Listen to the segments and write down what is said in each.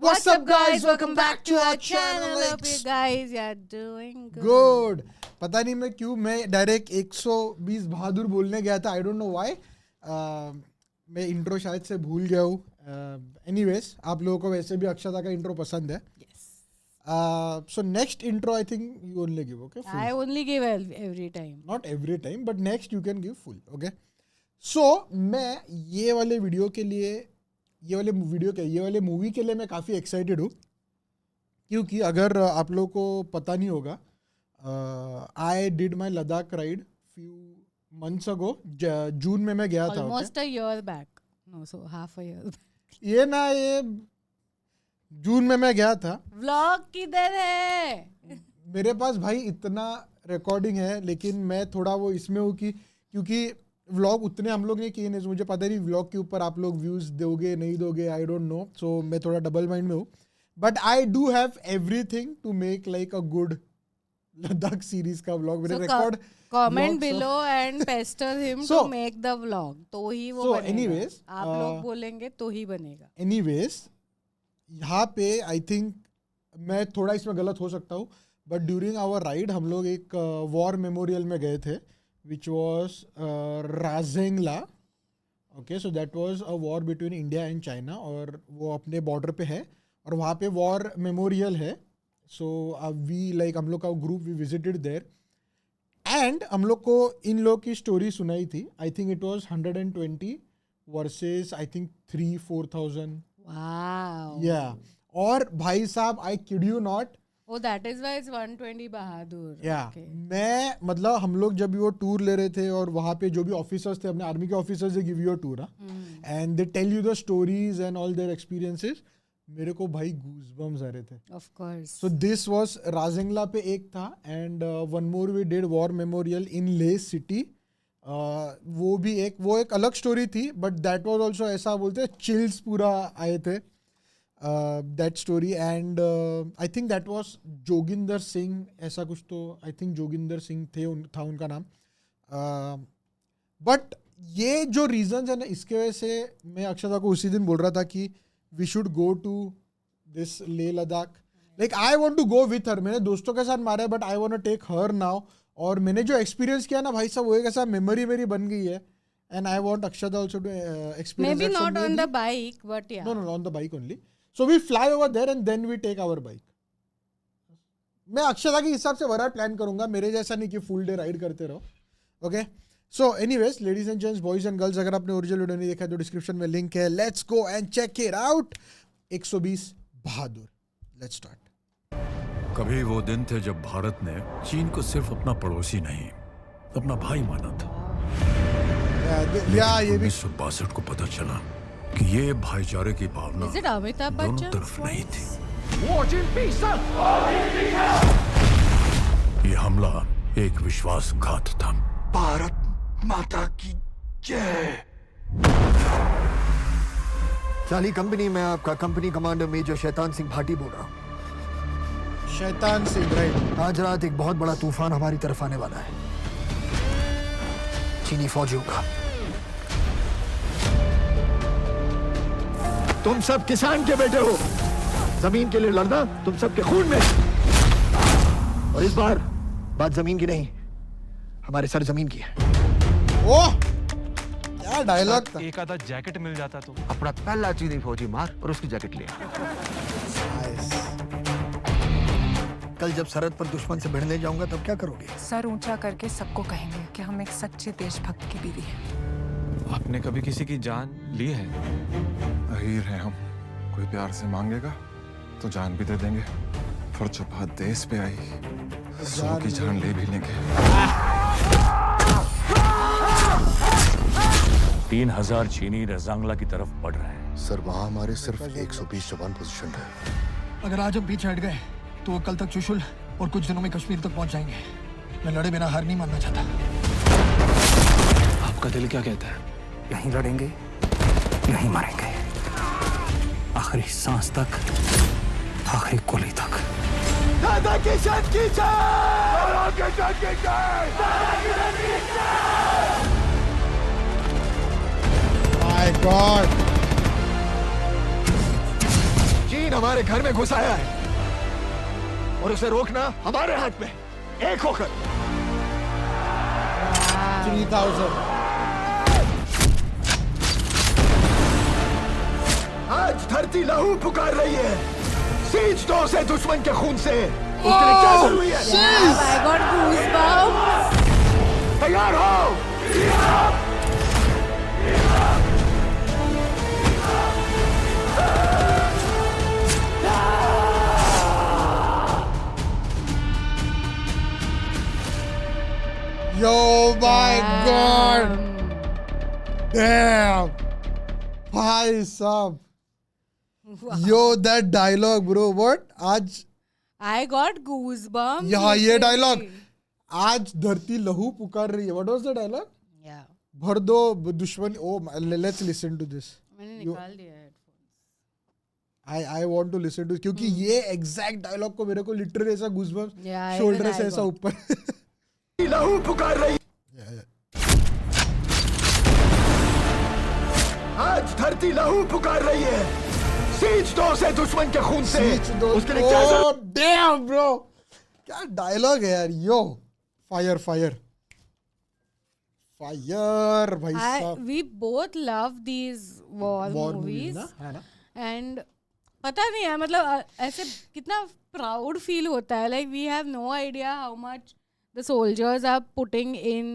What's up, guys? Welcome back to our channel. Hope you guys are doing good. पता नहीं मैं क्यों मैं डायरेक्ट 120 बहादुर बोलने गया था. I don't know why. मैं इंट्रो शायद से भूल गया हूँ. Anyways, आप लोगों को वैसे भी अक्षता का इंट्रो पसंद है. Yes. So next intro I think you only give, okay? Full. I only give every time. Not every time, but next you can give full, okay? So मैं ये वाले मूवी के लिए मैं काफ़ी एक्साइटेड हूँ, क्योंकि अगर आप लोगों को पता नहीं होगा, I did my Ladakh ride few months ago. जून में मैं गया था. Almost a year back. No, so half a year back. ये जून में मैं गया था. Vlog किधर है? मेरे पास भाई इतना रिकॉर्डिंग है, लेकिन मैं थोड़ा वो इसमें हूँ कि क्योंकि व्लॉग उतने हम लोग ने किए नहीं, मुझे पता नहीं व्लॉग के ऊपर आप लोग व्यूज़ दोगे नहीं दोगे, आई डोंट नो. सो मैं थोड़ा डबल माइंड में हूँ, but I do have everything to make like a good Ladakh series का व्लॉग. मेरे record comment below and pester him to make the vlog, तो ही वो बनेगा. एनीवेज आप लोग बोलेंगे तो ही बनेगा. एनीवेज यहाँ पे आई थिंक मैं थोड़ा इसमें गलत हो सकता हूँ, बट ड्यूरिंग आवर राइड हम लोग एक वॉर मेमोरियल में गए थे, which was Rezangla. Okay, so that was a war between India and China, और वो अपने बॉर्डर पे है और वहाँ पे वॉर मेमोरियल है. सो वी लाइक हम लोग का group we visited there, and हम लोग को इन लोग की स्टोरी सुनाई थी. I think it was 120 versus I think 3-4,000. Wow. या और भाई साहब, I kid you not. Oh, that is why it's 120 Bahadur. Okay. मैं मतलब हम लोग जब वो टूर ले रहे थे और वहाँ पे जो भी ऑफिसर्स थे, अपने आर्मी के officers, they give you a tour and they tell you the stories and all their experiences. मेरे को भाई गूज़बम्स आ रहे थे. Of course. So this was Rezang La पे एक था, and one more we did war memorial in Leh city. वो एक अलग स्टोरी थी, बट दैट वाज ऑल्सो ऐसा बोलते हैं चिल्स पूरा आए थे. that story, and I think that was Joginder Singh, ऐसा कुछ तो आई थिंक जोगिंदर सिंह था उनका नाम. बट ये जो रीजंस है ना, इसके वजह से मैं अक्षता को उसी दिन बोल रहा था कि we should go to this Leh Ladakh. Like I want to go with her. मैंने दोस्तों के साथ मारा है, but I want to take her now. और मैंने जो एक्सपीरियंस किया ना भाई साहब, वो एक ऐसा मेमोरी मेरी बन गई है, and I want Akshata also to experience. Maybe not on the bike, but yeah. No, on the bike only. So we fly over there and then we take our bike. मैं अक्षता के हिसाब से बड़ा प्लान करूंगा, मेरे जैसा नहीं कि फुल डे राइड करते रहो. Okay, so anyways ladies and gents, boys and girls, अगर आपने ओरिजिनल वीडियो नहीं देखा तो डिस्क्रिप्शन में लिंक है. Let's go and check it out. 120 Bahadur. Let's start. कभी वो दिन थे जब भारत ने चीन को सिर्फ अपना पड़ोसी नहीं, अपना भाई माना था. ये भी 1962 को पता चला कि ये भाईचारे की भावना Is it Amitabh दोनों Bachchan's तरफ नहीं थी. voice? ये हमला एक विश्वासघात था. भारत माता की जय. चाली कंपनी में आपका company commander major Shaitan Singh Bhati बोल रहा हूँ. शैतान सिंह, राइट. आज रात एक बहुत बड़ा तूफान हमारी तरफ आने वाला है, चीनी फौजियों का. तुम सब किसान के बेटे हो, जमीन के लिए लड़ना तुम सबके खून में. और इस बार बात जमीन की नहीं, हमारे सर जमीन की है. ओह, क्या डायलॉग था. एक आधा जैकेट मिल जाता तो. अपना पहला चीनी फौजी मार और उसकी जैकेट ले. कल जब सरहद पर दुश्मन से भिड़ने जाऊंगा तब क्या करोगे? सर ऊंचा करके सबको कहेंगे कि हम एक सच्चे देशभक्त की बीवी हैं. आपने कभी किसी की जान ली है? अहीर हैं हम. कोई प्यार से मांगेगा तो जान भी दे देंगे, पर जब बात देश पे आई 100 की जान ले भी लेंगे. 3000 चीनी रजांगला की तरफ बढ़ रहे हैं. सर, वहाँ हमारे सिर्फ 120 जवान पोजीशन है. अगर आज हम पीछे हट गए तो वो कल तक चुशुल और कुछ दिनों में कश्मीर तक पहुंच जाएंगे. मैं लड़े बिना हार नहीं मानना चाहता. आपका दिल क्या कहता है? यहीं लड़ेंगे, यहीं मरेंगे, आखिरी सांस तक, आखिरी गोली तक. दादा की शान की माय गॉड. जी जमीन हमारे घर में घुस आया है और उसे रोकना हमारे हाथ में, एक होकर। 3000. आज धरती लहू पुकार रही है, सींच दो उसे दुश्मन के खून से। उसके लिए क्या जरूरी है? Yeah, I got goosebumps. तैयार हो? Yo, my God. Damn. भाई साहब. Yo, that dialogue, bro. What? आज I got goosebumps. यहाँ ये literally. डायलॉग. आज धरती लहू पुकार रही है. What was the dialogue? Yeah. भर दो दुश्मन. Oh, let's listen to this. मैंने निकाल दिया headphones. I want to listen to क्योंकि ये exact dialogue को मेरे को literally ऐसा goosebumps Yeah, shoulder even से I ऐसा got. ऊपर. लहू पुकार रही। आज धरती लहू पुकार रही है, सींच दो उसे दुश्मन के खून से। उसके लिए क्या Oh, damn, bro. क्या डायलॉग है यार. यो फायर फायर फायर भाई साहब. We both love these war movies. ना है ना. And पता नहीं है मतलब ऐसे कितना प्राउड फील होता है. Like we have no idea how much the soldiers are putting in,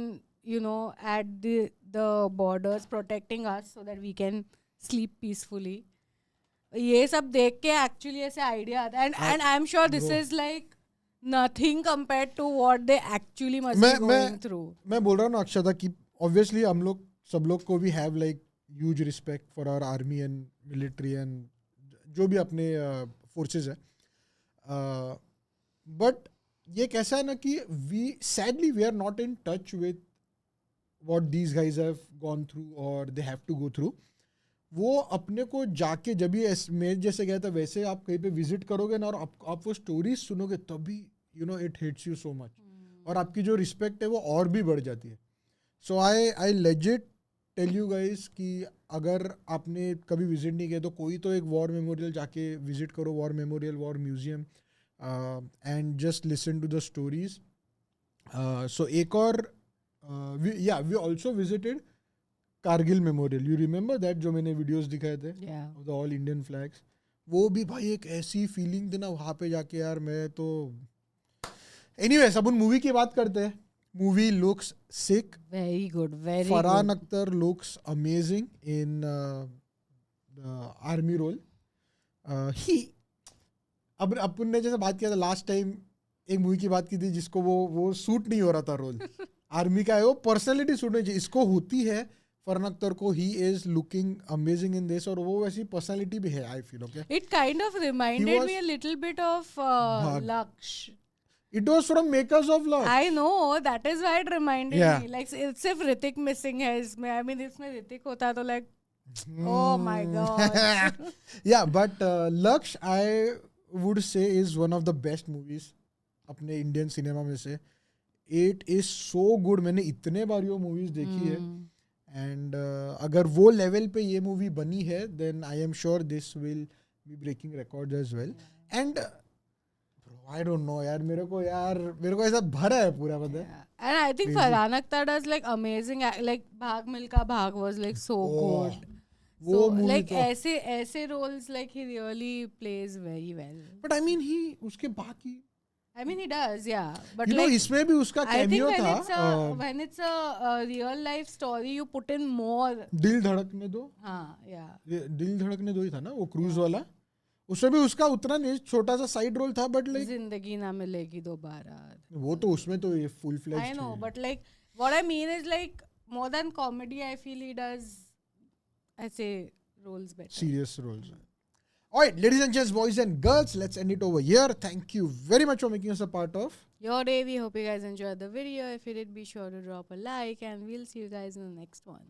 you know, at the borders, protecting us so that we can sleep peacefully. ये सब देख के actually ऐसे idea आता है. And I'm sure this is like nothing compared to what they actually must be going through. मैं बोल रहा हूँ ना अक्षता कि obviously हम लोग सब लोग को भी have like huge respect for our army and military and जो भी अपने forces है. But ये कैसा है ना कि we are not in touch with what these guys have gone through or they have to go through. वो अपने को जाके जब भी मैं जैसे गया था वैसे आप कहीं पे विजिट करोगे ना और आप वो स्टोरीज सुनोगे तभी you know it hits you so much और आपकी जो रिस्पेक्ट है वो और भी बढ़ जाती है. So I legit tell you guys कि अगर आपने कभी विजिट नहीं किया तो कोई तो एक वॉर मेमोरियल जाके विजिट करो, war memorial, war museum, and just listen to the stories. So एक और we also visited Kargil Memorial. You remember that जो मैंने videos दिखाए थे? Yeah. Of the all Indian flags. वो भी भाई एक ऐसी feeling थी ना वहाँ पे जाके यार मैं तो. Anyways अब उन movie की बात करते हैं. Movie looks sick. Very good, very Farhan good. Akhtar looks amazing in the army role. अब अपन ने जैसे बात किया था लास्ट टाइम एक मूवी की बात की थी जिसको वो सूट नहीं हो रहा था रोल. आर्मी का है वो पर्सनैलिटी सूट नहीं चाहिए. इसको होती है फरहान अख्तर को. He is looking amazing in this और वो वैसी पर्सनैलिटी भी है. I feel okay. It kind of reminded was- me a little bit of Laksh. It was from makers of love. I know, that is why it reminded Yeah. me. Like it's if Hrithik missing है इसमें. I mean इसमें Hrithik होता तो like, oh my god. या but लक्ष्य I would say is one of the best movies अपने Indian cinema में से. It is so good. मैंने इतने बार ये मूवीज देखी है एंड अगर वो लेवल पे ये मूवी बनी है then I am sure this will be breaking records as well. And I don't know यार मेरे को ऐसा भरा है पूरा पता है. And I think Farhan Akhtar does like amazing. Like Bhag Milka Bhag was like so good. वो So मूवी like तो ऐसे roles like he really plays very well. But I mean he उसके बाकी I mean he does, yeah. But you know like इसमें भी उसका I think cameo when था. when it's a real life story, you put in more. दिल धड़कने दो. हाँ, yeah. ये दिल धड़कने दो ही था ना वो क्रूज वाला. उसमें भी उसका उतना नहीं छोटा सा साइड रोल था बट लाइक जिंदगी ना मिलेगी दोबारा. वो तो उसमें तो ये full fledged I know, but like what I mean is like more than comedy, I feel he does ऐसे roles better. serious roles. Alright, ladies and gents, boys and girls, let's end it over here. Thank you very much for making us a part of Your day. We hope you guys enjoyed the video. If you did, be sure to drop a like and we'll see you guys in the next one.